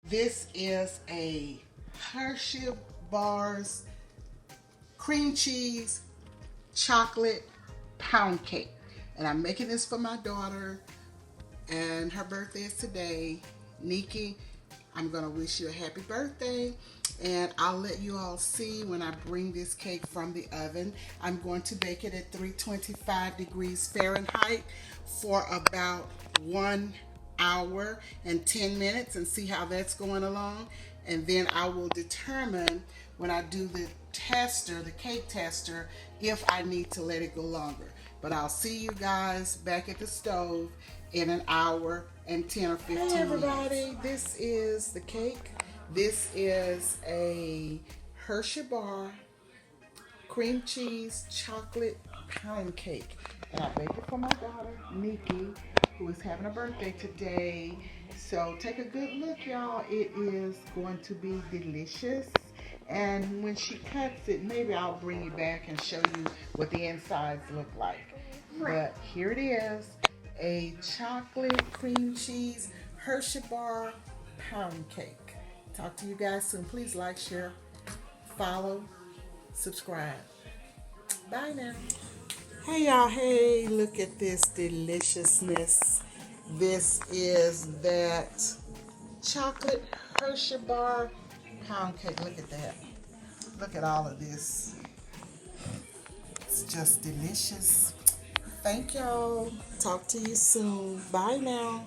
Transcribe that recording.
This is a Hershey bars cream cheese chocolate pound cake. And I'm making this for my daughter, and her birthday is today. Nikki, I'm gonna wish you a happy birthday, and I'll let you all see when I bring this cake from the oven. I'm going to bake it at 325 degrees Fahrenheit for about 1 hour and 10 minutes and see how that's going along. And then I will determine when I do the tester, the cake tester, if I need to let it go longer. But I'll see you guys back at the stove in an hour and 10 or 15 minutes. Hey everybody, this is the cake. This is a Hershey bar cream cheese chocolate pound cake. And I bake it for my daughter, Nikki, who is having a birthday today. So take a good look, y'all. It is going to be delicious. And when she cuts it, maybe I'll bring you back and show you what the insides look like. But here it is, a chocolate cream cheese Hershey bar pound cake. Talk to you guys soon. Please like, share, follow, subscribe. Bye now. Hey y'all, hey, look at this deliciousness. This is that chocolate Hershey bar pound cake. Look at that. Look at all of this. It's just delicious. Thank y'all. Talk to you soon. Bye now.